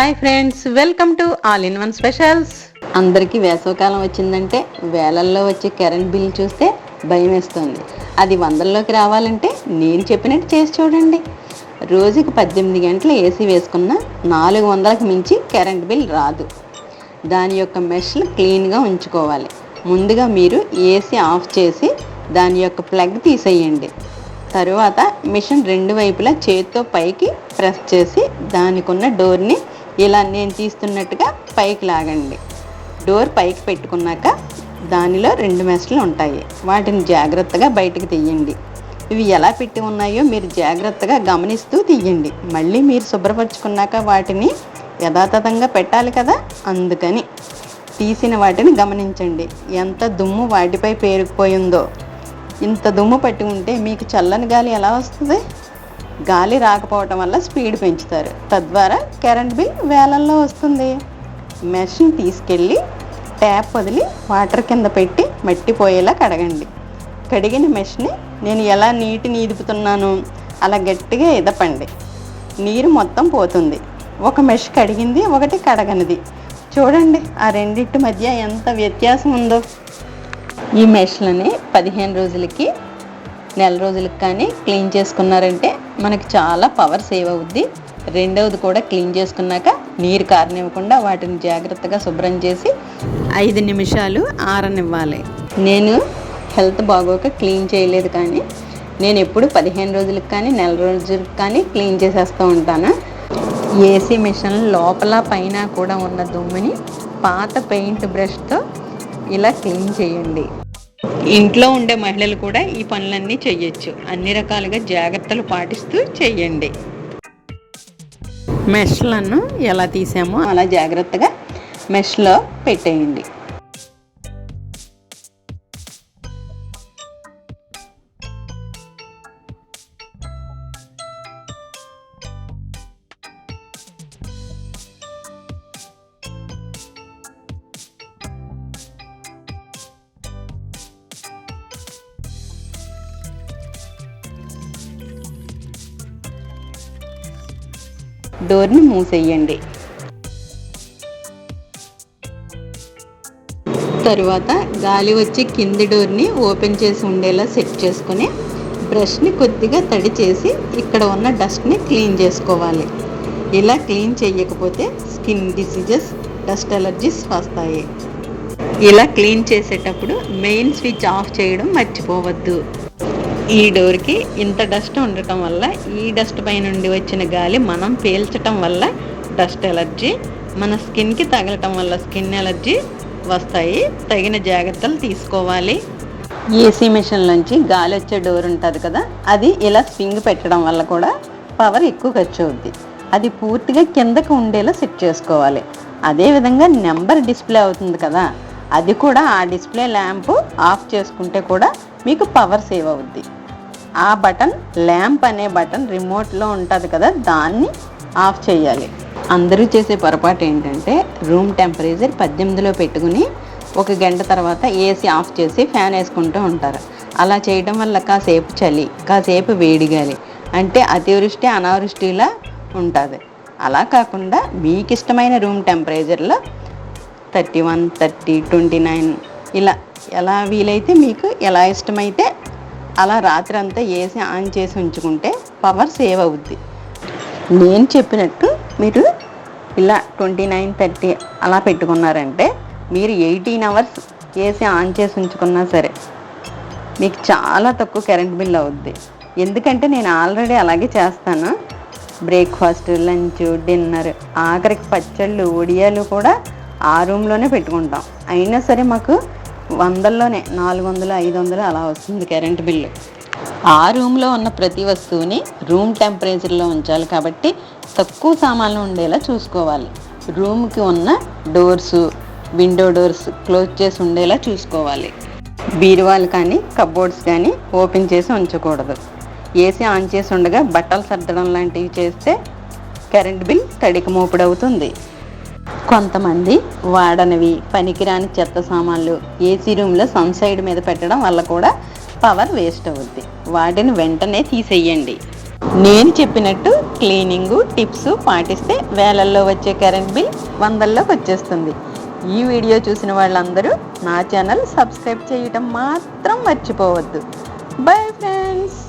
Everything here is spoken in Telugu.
Hi friends, welcome to all in one specials. అందరికీ వేసవకాలం వచ్చిందంటే వేలల్లో వచ్చే కరెంట్ బిల్ చూస్తే భయం వేస్తుంది. అది వందల్లోకి రావాలంటే నేను చెప్పినట్టు చేసి చూడండి. రోజుకి 18 గంటలు ఏసీ వేసుకున్న 400కి మించి కరెంట్ బిల్ రాదు. దాని యొక్క మెష్లు క్లీన్గా ఉంచుకోవాలి. ముందుగా మీరు ఏసీ ఆఫ్ చేసి దాని యొక్క ప్లగ్ తీసేయండి. తరువాత మిషన్ రెండు వైపులా చేతితో పైకి ప్రెస్ చేసి దానికి ఉన్న డోర్ని ఇలా నేను తీస్తున్నట్టుగా పైకి లాగండి. డోర్ పైకి పెట్టుకున్నాక దానిలో 2 మెష్లు ఉంటాయి. వాటిని జాగ్రత్తగా బయటకు తీయండి. ఇవి ఎలా పెట్టి ఉన్నాయో మీరు జాగ్రత్తగా గమనిస్తూ తీయండి. మళ్ళీ మీరు శుభ్రపరచుకున్నాక వాటిని యథాతథంగా పెట్టాలి కదా, అందుకని తీసిన వాటిని గమనించండి. ఎంత దుమ్ము వాటిపై పేరుకుపోయిందో. ఇంత దుమ్ము పట్టి ఉంటే మీకు చల్లని గాలి ఎలా వస్తుంది? గాలి రాకపోవటం వల్ల స్పీడ్ పెంచుతారు, తద్వారా కరెంట్ బిల్ వేలల్లో వస్తుంది. మెష్ని తీసుకెళ్ళి ట్యాప్ వదిలి వాటర్ కింద పెట్టి మట్టిపోయేలా కడగండి. కడిగిన మెష్ని నేను ఎలా నీటిని ఈదుపుతున్నాను అలా గట్టిగా ఎదపండి. నీరు మొత్తం పోతుంది. ఒక మెష్ కడిగింది, ఒకటి కడగనిది. చూడండి ఆ రెండింటి మధ్య ఎంత వ్యత్యాసం ఉందో. ఈ మెష్లని 15 రోజులకి, నెల రోజులకి కానీ క్లీన్ చేసుకున్నారంటే మనకి చాలా పవర్ సేవ్ అవుద్ది. రెండవది కూడా క్లీన్ చేసుకున్నాక నీరు కారనివ్వకుండా వాటిని జాగ్రత్తగా శుభ్రం చేసి 5 నిమిషాలు ఆరనివ్వాలి. నేను హెల్త్ బాగోక క్లీన్ చేయలేదు, కానీ నేను ఎప్పుడు 15 రోజులకు కానీ నెల రోజులకు కానీ క్లీన్ చేసేస్తూ ఉంటాను. ఏసీ మిషన్ లోపల పైన కూడా ఉన్న దుమ్ముని పాత పెయింట్ బ్రష్తో ఇలా క్లీన్ చేయండి. ఇంట్లో ఉండే మహిళలు కూడా ఈ పనులన్నీ చేయొచ్చు. అన్ని రకాలుగా జాగ్రత్తలు పాటిస్తూ చేయండి. మెష్లను ఎలా తీసామో అలా జాగ్రత్తగా మెష్లో పెట్టేయండి. డోర్ని మూసేయండి. తరువాత గాలి వచ్చి కింది డోర్ని ఓపెన్ చేసి ఉండేలా సెట్ చేసుకుని బ్రష్ని కొద్దిగా తడి చేసి ఇక్కడ ఉన్న డస్ట్ని క్లీన్ చేసుకోవాలి. ఇలా క్లీన్ చేయకపోతే స్కిన్ డిసీజెస్, డస్ట్ అలర్జీస్ వస్తాయి. ఇలా క్లీన్ చేసేటప్పుడు మెయిన్ స్విచ్ ఆఫ్ చేయడం మర్చిపోవద్దు. ఈ డోర్కి ఇంత డస్ట్ ఉండటం వల్ల ఈ డస్ట్ పై నుండి వచ్చిన గాలి మనం పీల్చటం వల్ల డస్ట్ ఎలర్జీ, మన స్కిన్కి తగలటం వల్ల స్కిన్ ఎలర్జీ వస్తాయి. తగిన జాగ్రత్తలు తీసుకోవాలి. ఏసీ మిషన్ నుంచి గాలి వచ్చే డోర్ ఉంటుంది కదా, అది ఇలా స్వింగ్ పెట్టడం వల్ల కూడా పవర్ ఎక్కువ ఖర్చు అవుద్ది. అది పూర్తిగా కిందకు ఉండేలా సెట్ చేసుకోవాలి. అదేవిధంగా నెంబర్ డిస్ప్లే అవుతుంది కదా, అది కూడా ఆ డిస్ప్లే ల్యాంపు ఆఫ్ చేసుకుంటే కూడా మీకు పవర్ సేవ్ అవుద్ది. ఆ బటన్, ల్యాంప్ అనే బటన్ రిమోట్లో ఉంటుంది కదా, దాన్ని ఆఫ్ చేయాలి. అందరూ చేసే పొరపాటు ఏంటంటే రూమ్ టెంపరేచర్ 18లో పెట్టుకుని 1 గంట తర్వాత ఏసీ ఆఫ్ చేసి ఫ్యాన్ వేసుకుంటూ ఉంటారు. అలా చేయడం వల్ల కాసేపు చలి, కాసేపు వేడిగాలి, అంటే అతివృష్టి అనావృష్టిలా ఉంటుంది. అలా కాకుండా మీకు ఇష్టమైన రూమ్ టెంపరేచర్లో 31, 30, 29 ఇలా ఎలా వీలైతే మీకు ఎలా ఇష్టమైతే అలా రాత్రి అంతా ఏసీ ఆన్ చేసి ఉంచుకుంటే పవర్ సేవ్ అవుద్ది. నేను చెప్పినట్టు మీరు ఇలా 29, 30 అలా పెట్టుకున్నారంటే మీరు 18 అవర్స్ ఏసీ ఆన్ చేసి ఉంచుకున్నా సరే మీకు చాలా తక్కువ కరెంట్ బిల్ అవుద్ది. ఎందుకంటే నేను ఆల్రెడీ అలాగే చేస్తాను. బ్రేక్ఫాస్ట్, లంచ్, డిన్నర్, ఆఖరికి పచ్చళ్ళు, వడియాలు కూడా ఆ రూమ్లోనే పెట్టుకుంటాం. అయినా సరే మాకు వందల్లోనే 400, 500 అలా వస్తుంది కరెంట్ బిల్లు. ఆ రూమ్లో ఉన్న ప్రతి వస్తువుని రూమ్ టెంపరేచర్లో ఉంచాలి కాబట్టి తక్కువ సామాన్లు ఉండేలా చూసుకోవాలి. రూమ్కి ఉన్న డోర్సు, విండో డోర్స్ క్లోజ్ చేసి ఉండేలా చూసుకోవాలి. బీరువాలు కానీ కబోర్డ్స్ కానీ ఓపెన్ చేసి ఉంచకూడదు. ఏసీ ఆన్ చేసి ఉండగా బట్టలు సర్దడం లాంటివి చేస్తే కరెంట్ బిల్ తడికి మోపుడవుతుంది. కొంతమంది వాడనివి, పనికిరాని చెత్త సామాన్లు ఏసీ రూమ్లో సన్సైడ్ మీద పెట్టడం వల్ల కూడా పవర్ వేస్ట్ అవుద్ది. వాటిని వెంటనే తీసేయండి. నేను చెప్పినట్టు క్లీనింగు టిప్స్ పాటిస్తే వేలల్లో వచ్చే కరెంట్ బిల్ వందల్లోకి వచ్చేస్తుంది. ఈ వీడియో చూసిన వాళ్ళందరూ నా ఛానల్ సబ్స్క్రైబ్ చేయటం మాత్రం మర్చిపోవద్దు. Bye friends.